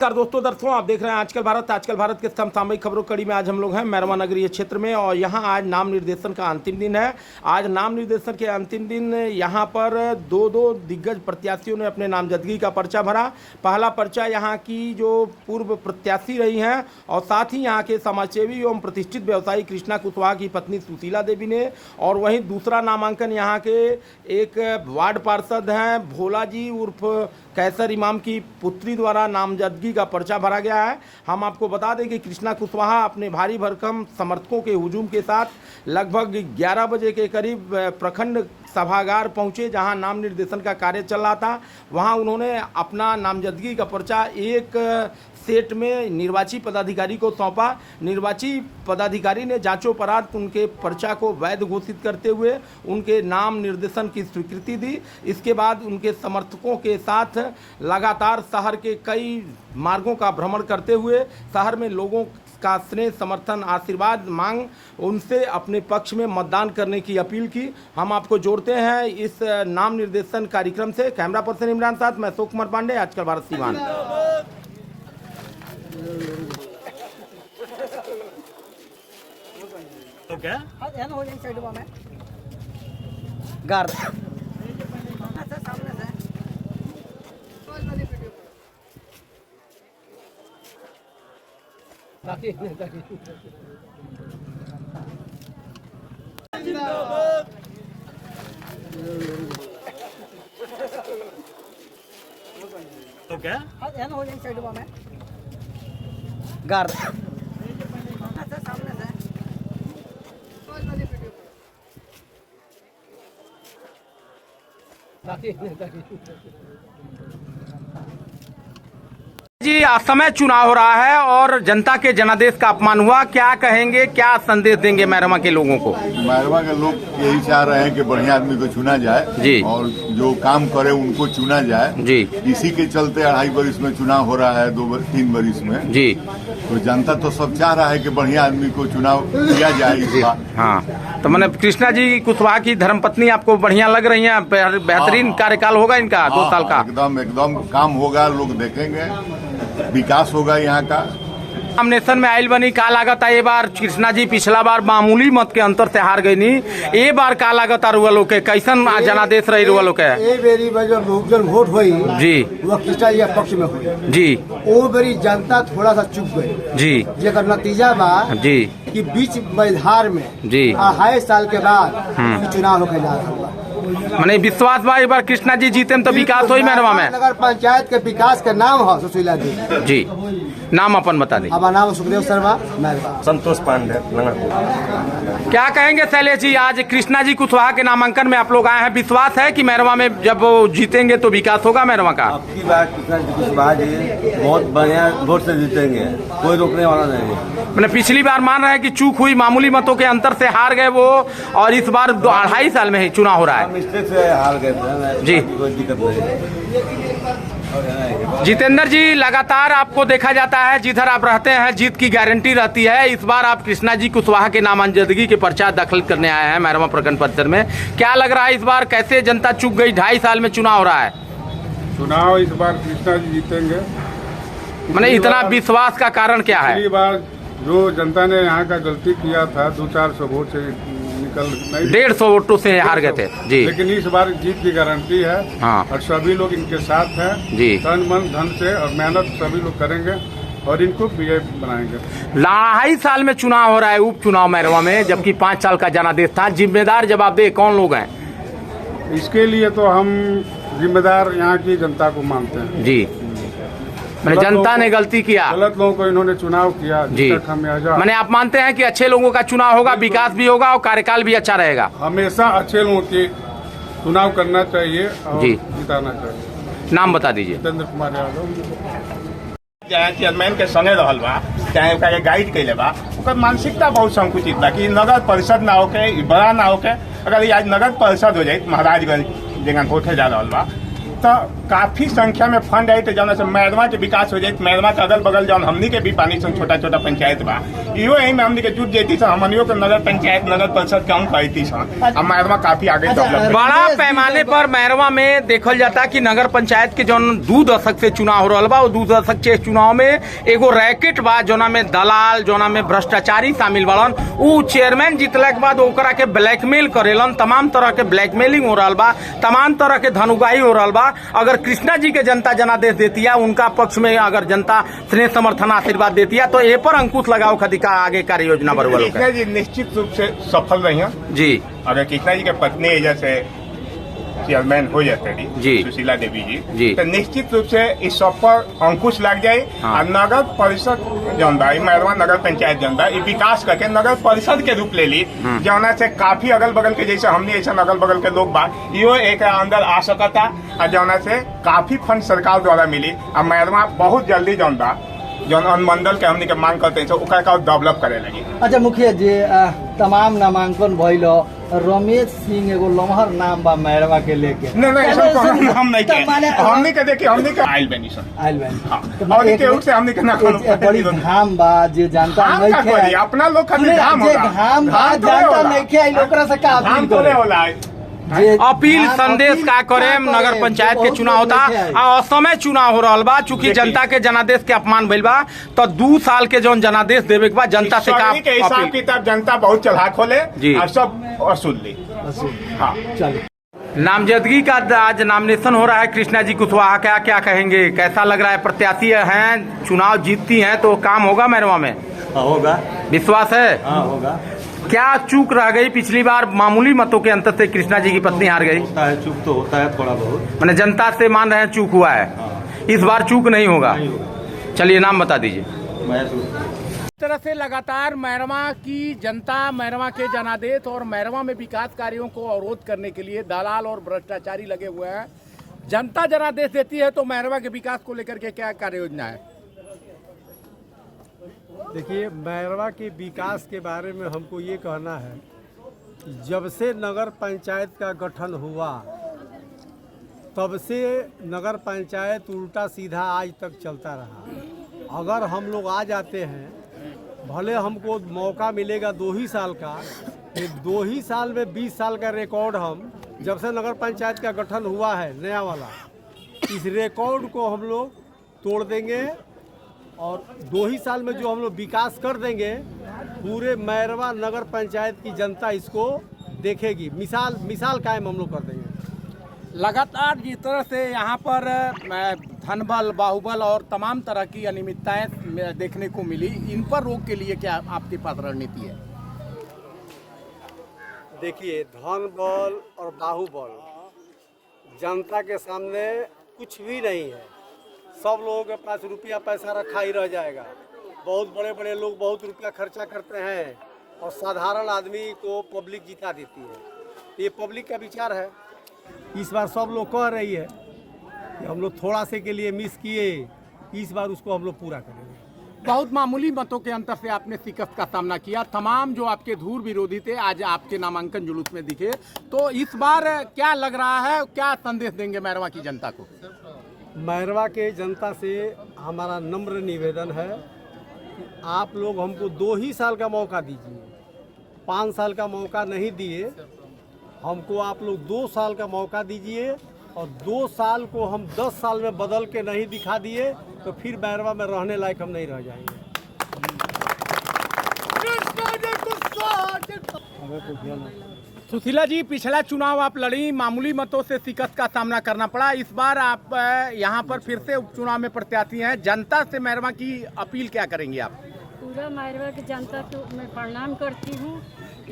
नमस्कार दोस्तों आप देख रहे हैं आजकल भारत के समसामयिक खबरों कड़ी में आज हम लोग हैं मैरवा नगरीय क्षेत्र में और यहां आज नाम निर्देशन का अंतिम दिन है। आज नाम निर्देशन के अंतिम दिन यहां पर दो दिग्गज प्रत्याशियों ने अपने नामजदगी का पर्चा भरा। पहला पर्चा यहां की जो पूर्व प्रत्याशी रही हैं और साथ ही यहां के समाजसेवी एवं प्रतिष्ठित व्यवसायी कृष्णा कुशवाहा की पत्नी सुशीला देवी ने, और वहीं दूसरा नामांकन यहां के एक वार्ड पार्षद हैं भोला जी उर्फ कैसर इमाम की पुत्री द्वारा नामजदगी का पर्चा भरा गया है। हम आपको बता दें कि कृष्णा कुशवाहा अपने भारी भरकम समर्थकों के हुजूम के साथ लगभग 11 बजे के करीब प्रखंड सभागार पहुंचे, जहां नाम निर्देशन का कार्य चल रहा था। वहां उन्होंने अपना नामजदगी का पर्चा एक सेट में निर्वाची पदाधिकारी को सौंपा। निर्वाची पदाधिकारी ने जांचोपरांत उनके पर्चा को वैध घोषित करते हुए उनके नाम निर्देशन की स्वीकृति दी। इसके बाद उनके समर्थकों के साथ लगातार शहर के कई मार्गों का भ्रमण करते हुए शहर में लोगों का स्नेह समर्थन आशीर्वाद मांग उनसे अपने पक्ष में मतदान करने की अपील की। हम आपको जोड़ते हैं इस नाम निर्देशन कार्यक्रम से। कैमरा पर्सन इमरान साथ मैं अशोक कुमार पांडे, आजकल भारत सीवान। तो क्या हो जाए साइड में गार्ड सामने से तो क्या हो जाए साइड में गार्ड सामने से जी आज समय चुनाव हो रहा है और जनता के जनादेश का अपमान हुआ, क्या कहेंगे, क्या संदेश देंगे मैरवा के लोगों को? मैरवा के लोग यही चाह रहे हैं कि बढ़िया आदमी को चुना जाए जी, और जो काम करे उनको चुना जाए जी। इसी के चलते 2.5 वर्ष में चुनाव हो रहा है, 2-3 वर्ष में जी। तो जनता तो सब चाह रहा है कि बढ़िया आदमी को चुनाव किया जाए इस बार। हाँ, तो मैंने कृष्णा जी कुशवाहा की धर्मपत्नी आपको बढ़िया लग रही है? बेहतरीन कार्यकाल होगा इनका 2 साल का? एकदम काम होगा, लोग देखेंगे, विकास होगा यहाँ का। नॉमिनेशन में आयल बनी का लागत है ये बार कृष्णा जी? पिछला बार मामूली मत के अंतर से हार गई नी, ये बार का लागत है रुआ लोग के? कैसन जनादेश रही रुआ लोग के? वोट हुई जी वो कृष्णा जी पक्ष में हुई जी, वो बड़ी जनता थोड़ा सा चुप गई जी, जेकर नतीजा बा जी कि बीच मैदार में जी 2.5 साल के बाद चुनाव होके जा रहा है। मैंने विश्वास बा एक बार कृष्णा जी जीते तो विकास होई मैरवा में? नगर पंचायत के विकास का नाम है सुशीला देवी जी। नाम अपन बता दी। हमारा नाम सुखदेव शर्मा, मैरवा। संतोष पांडे। क्या कहेंगे शैलेश जी, आज कृष्णा जी कुशवाहा के नामांकन में आप लोग आए हैं, विश्वास है कि मैरवा में जब वो जीतेंगे तो विकास होगा मैरवा का? आपकी बात कृष्णा जी कुशवाहा जी बहुत बढ़िया वोट से जीतेंगे, कोई रोकने वाला नहीं है। मैंने पिछली बार मान रहे हैं कि चूक हुई, मामूली मतों के अंतर से हार गए वो, और इस बार 2.5 साल में ही चुनाव हो रहा है मिस्टेक से हार गए थे जी। कोई दिक्कत नहीं। जितेंद्र जी, लगातार आपको देखा जाता है जिधर आप रहते हैं जीत की गारंटी रहती है। इस बार आप कृष्णा जी कुशवाहा के नामजदगी के पर्चा दाखिल करने आए हैं मैरवा प्रखंड परिषद में, क्या लग रहा है इस बार कैसे जनता चूक गई? 2.5 साल में चुनाव हो रहा है। चुनाव इस बार कृष्णा जी जीतेंगे। मैंने इतना विश्वास का कारण क्या है? पिछली बार जो जनता ने यहाँ का गलती किया था 200-400 वोट से निकल नहीं, 150 वोटों से हार गए थे जी, लेकिन इस बार जीत की गारंटी है। हाँ। और सभी लोग इनके साथ हैं जी। तन मन धन से, और मेहनत सभी लोग करेंगे और इनको विजय बनाएंगे। 2.5 साल में चुनाव हो रहा है, उपचुनाव मैरवा में, जबकि 5 साल का जनादेश था। जिम्मेदार जवाबदेह कौन लोग हैं? इसके लिए तो हम जिम्मेदार यहाँ की जनता को मानते हैं जी। मैंने जनता ने गलती किया, गलत लोगों को इन्होंने चुनाव किया जी। मैंने आप मानते हैं कि अच्छे लोगों का चुनाव होगा, विकास भी होगा और कार्यकाल भी अच्छा रहेगा? हमेशा अच्छे लोगों के चुनाव करना चाहिए और जी। जिताना चाहिए। नाम बता दीजिए। जितेंद्र कुमार यादव। चाहे चेयरमैन के संगे रहल बा, चाहे ओकरा गाइड कैले बा, ओकर मानसिकता बहुत संकुचित बा कि नगर परिषद ना होके, बड़ा ना होके, अगर आज नगर परिषद हो जाए महाराजगंज जगह होके जा रहल बा, तो काफी संख्या में फंड आई तो जौन से मैरवा के विकास हो जाए। मैरवा के अगल बगल जौन हमनी के भी पानी सन छोटा छोटा पंचायत बा, इहो यही में हमनी के जुट जेती सन, हमनियों के नगर पंचायत नगर परिषद के अंक आईती सन। अब मैरवा काफी आगे डेवलप। बड़ा पैमाने पर मैरवा में देखल जाता कि नगर पंचायत के जौन 2 दशक से चुनाव हो रहा बा, 2 दशक के चुनाव में एगो रैकेट बा, जोना में दलाल, जोना में भ्रष्टाचारी शामिल बड़न। उ चेयरमैन जीतला के बाद ओकरा के ब्लैकमेल करेलन, तमाम तरह के ब्लैकमेलिंग हो रहा बा, तमाम तरह के धनुगाही हो रहा बा। अगर कृष्णा जी के जनता जनादेश देती है, उनका पक्ष में अगर जनता स्नेह समर्थन आशीर्वाद देती है, तो ए पर अंकुश लगाओ खदिका आगे कार्य योजना बरवल कृष्णा जी निश्चित रूप से सफल रही हैं जी। अगर कृष्णा जी के पत्नी जैसे चेयरमैन हो जाते जी, सुशीला देवी जी, तो निश्चित रूप से इस सब पर अंकुश लग जाये। हाँ। नगर परिषद जौन बा, मैरवा नगर पंचायत जौन बा, विकास करके नगर परिषद के रूप ले ली, जौना से काफी अगल बगल के जैसे हमने ऐसा अगल बगल के लोग बा, इहो एक अंदर आ सकता और जौना से काफी फंड सरकार द्वारा मिली। और मैरवा बहुत जल्दी जौन बा, जौन अनुमंडल के हमने के मांग करते हैं ओकरा डेवलप करे लगी। अच्छा मुखिया जी, तमाम नामांकन भइल, रमेश सिंह एगो लमहर नाम बा मैरवा के लेके। नहीं ऐसा कोनो नाम नहीं के, हमने के देखिए हमने के आइल बनी सन आइल बनी। हाँ, और के उठ से हमने के ना कोनो बड़ी धाम बा जे जानता नहीं के, अपना लोग खातिर धाम होला, धाम बा जानता नहीं के आइल, ओकरा से का धाम अपील तोरे करे होला। अपील संदेश का करे। नगर पंचायत के चुनाव होता और असमय चुनाव हो रहा बा, चूंकि जनता के जनादेश के अपमान भइल बा, तो 2 साल के जौन जनादेश देवे के बाद जनता से का के हिसाब किताब जनता बहुत चलाक होले और सब वसूल ली। हाँ चलिए, नामजदगी का आज नॉमिनेशन हो रहा है। कृष्णा जी कुशवाहा का क्या कहेंगे, कैसा लग रहा है? प्रत्याशी हैं, चुनाव जीतती हैं तो काम होगा मैरवा में? होगा, विश्वास है? हाँ होगा। क्या चूक रह गई? पिछली बार मामूली मतों के अंतर से कृष्णा जी की पत्नी हार गई। होता है, चूक तो होता है थोड़ा बहुत, मैंने जनता से मान रहे हैं चूक हुआ है। हाँ। इस बार चूक नहीं होगा। चलिए नाम बता दीजिए। इस तरह से लगातार मैरवा की जनता, मैरवा के जनादेश और मैरवा में विकास कार्यों को अवरोध करने के लिए दलाल और भ्रष्टाचारी लगे हुए हैं। जनता जनादेश देती है तो मैरवा के विकास को लेकर के क्या कार्य योजना है? देखिए, मैरवा के विकास के बारे में हमको ये कहना है कि जब से नगर पंचायत का गठन हुआ तब से नगर पंचायत उल्टा सीधा आज तक चलता रहा। अगर हम लोग आ जाते हैं, भले हमको मौका मिलेगा 2 ही साल का, फिर 2 ही साल में 20 साल का रिकॉर्ड हम जब से नगर पंचायत का गठन हुआ है नया वाला, इस रिकॉर्ड को हम लोग तोड़ देंगे और 2 ही साल में जो हम लोग विकास कर देंगे, पूरे मैरवा नगर पंचायत की जनता इसको देखेगी। मिसाल कायम हम लोग कर देंगे। लगातार जिस तरह से यहाँ पर धनबल, बाहुबल और तमाम तरह की अनियमितताएं देखने को मिली, इन पर रोक के लिए क्या आपके पास रणनीति है? देखिए, धन बल और बाहुबल जनता के सामने कुछ भी नहीं है। सब लोगों के पास रुपया पैसा रखा ही रह जाएगा। बहुत बड़े बड़े लोग बहुत रुपया खर्चा करते हैं और साधारण आदमी को पब्लिक जिता देती है। ये पब्लिक का विचार है। इस बार सब लोग कह रही है कि हम लोग थोड़ा से के लिए मिस किए, इस बार उसको हम लोग पूरा करेंगे। बहुत मामूली मतों के अंतर से आपने शिकस्त का सामना किया। तमाम जो आपके धूर विरोधी थे आज आपके नामांकन जुलूस में दिखे, तो इस बार क्या लग रहा है, क्या संदेश देंगे मैरवा की जनता को? मैरवा के जनता से हमारा नम्र निवेदन है कि आप लोग हमको 2 ही साल का मौका दीजिए, 5 साल का मौका नहीं दिए। हमको आप लोग 2 साल का मौका दीजिए और 2 साल को हम 10 साल में बदल के नहीं दिखा दिए तो फिर मैरवा में रहने लायक हम नहीं रह जाएंगे। सुशीला जी, पिछला चुनाव आप लड़ी, मामूली मतों से शिकस्त का सामना करना पड़ा। इस बार आप यहाँ पर फिर से उपचुनाव में प्रत्याशी हैं। जनता से मैरवा की अपील क्या करेंगी आप? पूरा मैरवा की जनता को मैं प्रणाम करती हूँ।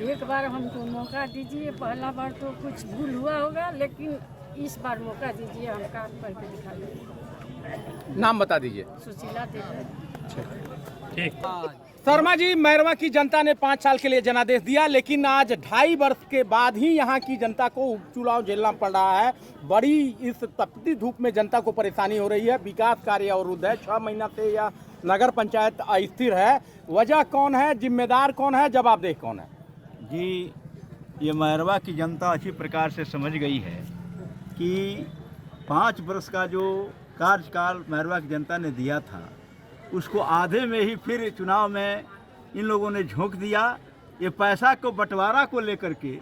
एक बार हमको मौका दीजिए। पहला बार तो कुछ भूल हुआ होगा, लेकिन इस बार मौका दीजिए, हम काम करके दिखा देंगे। नाम बता दीजिए। सुशीला देवी। ठीक। शर्मा जी, मैरवा की जनता ने 5 साल के लिए जनादेश दिया, लेकिन आज 2.5 वर्ष के बाद ही यहाँ की जनता को उपचुनाव झेलना पड़ रहा है। बड़ी इस तपती धूप में जनता को परेशानी हो रही है। विकास कार्य अवरुद्ध है। 6 महीना से यह नगर पंचायत अस्थिर है। वजह कौन है, जिम्मेदार कौन है, जवाबदेह कौन है? जी, ये मैरवा की जनता अच्छी प्रकार से समझ गई है कि 5 वर्ष का जो कार्यकाल मैरवा की जनता ने दिया था, उसको आधे में ही फिर चुनाव में इन लोगों ने झोंक दिया। ये पैसा को बंटवारा को लेकर के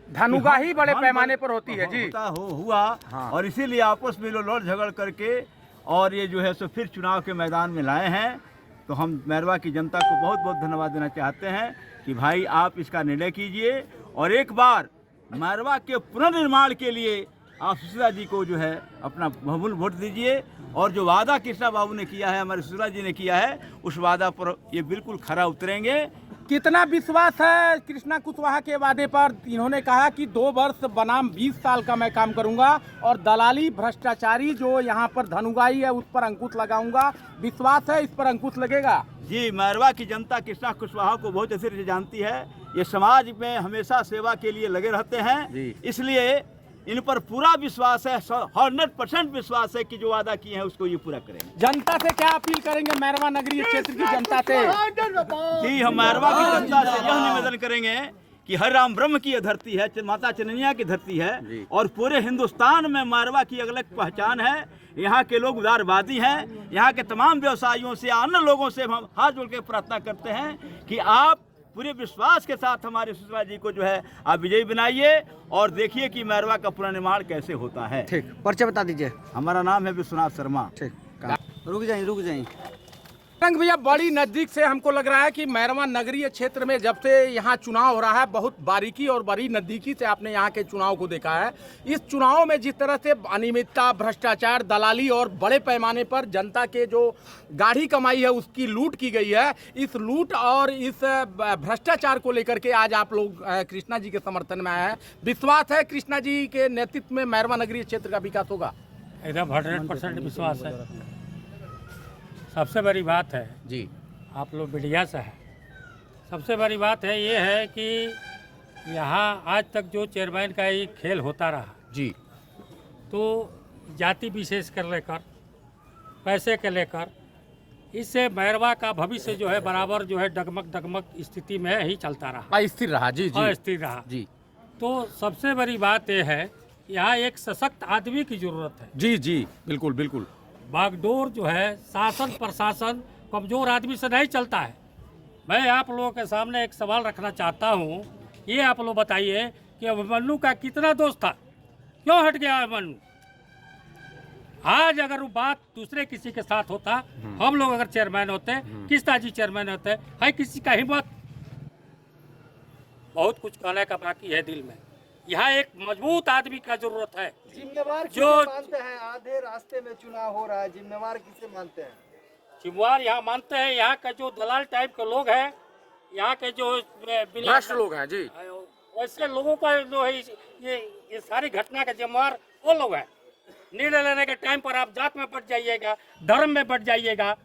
धनुगाही बड़े पैमाने पर होती है जी। हुआ और इसीलिए आपस में लोग लड़ झगड़ करके और ये जो है सो फिर चुनाव के मैदान में लाए हैं। तो हम मैरवा की जनता को बहुत बहुत धन्यवाद देना चाहते हैं कि भाई आप इसका निर्णय कीजिए और एक बार मैरवा के पुनर्निर्माण के लिए आप सुशीला जी को जो है अपना बहुमूल्य वोट दीजिए और जो वादा कृष्णा बाबू ने किया है, हमारे सुशीला जी ने किया है, उस वादा पर ये बिल्कुल खरा उतरेंगे। कितना विश्वास है कृष्णा कुशवाहा के वादे पर? इन्होंने कहा कि 2 वर्ष बनाम 20 साल का मैं काम करूंगा और दलाली भ्रष्टाचारी जो यहाँ पर धनुगाई है उस पर अंकुश लगाऊंगा। विश्वास है इस पर अंकुश लगेगा? जी, मैरवा की जनता कृष्णा कुशवाहा को बहुत अच्छे से जानती है। ये समाज में हमेशा सेवा के लिए लगे रहते हैं, इसलिए इन पर पूरा विश्वास है, 100% विश्वास है कि जो वादा किए हैं उसको ये पूरा करेंगे। जनता से क्या अपील करेंगे मैरवा नगरीय क्षेत्र की जनता से? जी, हम मैरवा की जनता से यह निवेदन करेंगे कि हर राम ब्रह्म की यह धरती है, माता चननिया की धरती है और पूरे हिंदुस्तान में मैरवा की अलग पहचान है। यहाँ के लोग उदारवादी हैं। यहाँ के तमाम व्यवसायियों से, अन्य लोगों से हम हाथ जोड़ के प्रार्थना करते हैं कि आप पूरे विश्वास के साथ हमारे सुशीला जी को जो है आप विजयी बनाइए और देखिए कि मैरवा का पुनर्निर्माण कैसे होता है। ठीक, परिचय बता दीजिए। हमारा नाम है विश्वनाथ शर्मा। ठीक, रुक जाइए। रंग भैया, बड़ी नजदीक से हमको लग रहा है कि मैरवा नगरीय क्षेत्र में जब से यहाँ चुनाव हो रहा है, बहुत बारीकी और बड़ी नजदीकी से आपने यहाँ के चुनाव को देखा है। इस चुनाव में जिस तरह से अनियमितता, भ्रष्टाचार, दलाली और बड़े पैमाने पर जनता के जो गाढ़ी कमाई है उसकी लूट की गई है, इस लूट और इस भ्रष्टाचार को लेकर के आज आप लोग कृष्णा जी के समर्थन में आए हैं। विश्वास है कृष्णा जी के नेतृत्व में मैरवा नगरीय क्षेत्र का विकास होगा? एकदम 100% विश्वास है। सबसे बड़ी बात है जी, आप लोग मीडिया से है, सबसे बड़ी बात है ये है कि यहाँ आज तक जो चेयरमैन का ही खेल होता रहा जी, तो जाति विशेष कर लेकर, पैसे के लेकर, इससे मैरवा का भविष्य जो है बराबर जो है डगमग स्थिति में ही चलता रहा, अस्थिर रहा। जी जी, अस्थिर रहा जी। तो सबसे बड़ी बात यह है यहाँ एक सशक्त आदमी की जरूरत है। जी जी, बिल्कुल बिल्कुल। बागडोर जो है शासन प्रशासन कमजोर आदमी से नहीं चलता है। मैं आप लोगों के सामने एक सवाल रखना चाहता हूँ, ये आप लोग बताइए कि अभिमन्यु का कितना दोस्त था, क्यों हट गया अभिमन्यु? आज अगर वो बात दूसरे किसी के साथ होता, हम लोग अगर चेयरमैन होते, कृष्णा जी चेयरमैन होते, है किसी का हिम्मत? बहुत कुछ कहने का बाकी है दिल में। यहाँ एक मजबूत आदमी का जरूरत है। जिम्मेवार जो मानते हैं, आधे रास्ते में चुनाव हो रहा है, जिम्मेवार किसे मानते हैं? जिम्मेवार यहाँ मानते हैं यहाँ के जो दलाल टाइप के लोग हैं, यहाँ के जो भ्रष्ट लोग हैं जी, वैसे लोगों का जो है ये सारी घटना का जिम्मेवार वो लोग हैं। निर्णय लेने के टाइम पर आप जात में बट जाइएगा, धर्म में बट जाइएगा,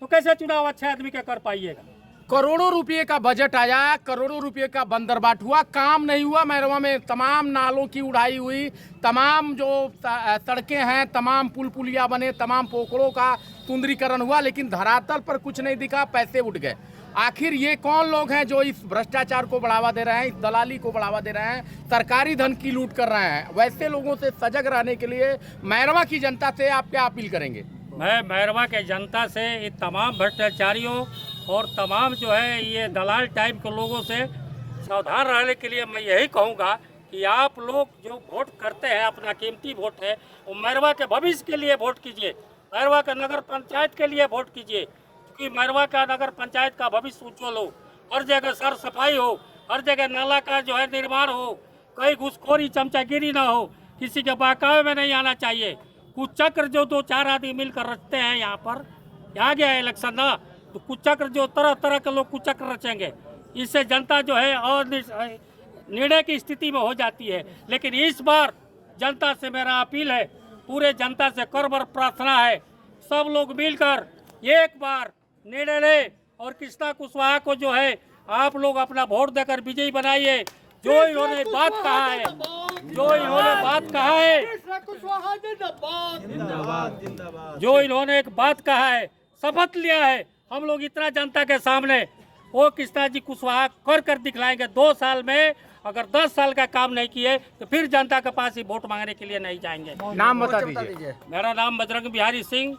तो कैसे चुनाव अच्छे आदमी का कर पाइएगा? करोड़ों रुपए का बजट आया, करोड़ों रुपए का बंदरबाट हुआ, काम नहीं हुआ। मैरवा में तमाम नालों की उड़ाई हुई, तमाम जो सड़कें हैं, तमाम पुल पुलिया बने, तमाम पोखरों का सुंदरीकरण हुआ, लेकिन धरातल पर कुछ नहीं दिखा, पैसे उठ गए। आखिर ये कौन लोग हैं जो इस भ्रष्टाचार को बढ़ावा दे रहे हैं, इस दलाली को बढ़ावा दे रहे हैं, सरकारी धन की लूट कर रहे हैं? वैसे लोगों से सजग रहने के लिए मैरवा की जनता से आप क्या अपील करेंगे? मैं मैरवा के जनता से ये तमाम भ्रष्टाचारियों और तमाम जो है ये दलाल टाइप के लोगों से सावधान रहने के लिए मैं यही कहूँगा कि आप लोग जो वोट करते हैं, अपना कीमती वोट है, वो मैरवा के भविष्य के लिए वोट कीजिए, मैरवा के नगर पंचायत के लिए वोट कीजिए, क्योंकि मैरवा का नगर पंचायत का भविष्य उज्ज्वल हो, हर जगह सर सफाई हो, हर जगह नाला का जो है निर्माण हो, कहीं घुसखोरी चमचागिरी ना हो, किसी के बहकावे में नहीं आना चाहिए। कुचक्र जो 2-4 आदमी मिलकर रचते हैं यहाँ पर, आ गया इलेक्शन ना, तो कुचक्र जो तरह तरह के लोग कुचक्र रचेंगे, इससे जनता जो है और निर्णय की स्थिति में हो जाती है। लेकिन इस बार जनता से मेरा अपील है, पूरे जनता से करबर प्रार्थना है, सब लोग मिलकर एक बार निर्णय ले और कृष्णा कुशवाहा को जो है आप लोग अपना वोट देकर विजयी बनाइए। जो इन्होंने बात कहा है, जो इन्होंने एक बात कहा है, शपथ लिया है, हम लोग इतना जनता के सामने वो कृष्णा जी कुशवाहा कर दिखलाएंगे। 2 साल में अगर 10 साल का काम नहीं किए तो फिर जनता के पास ही वोट मांगने के लिए नहीं जाएंगे। नाम बता दीजिए। मेरा नाम बजरंग बिहारी सिंह,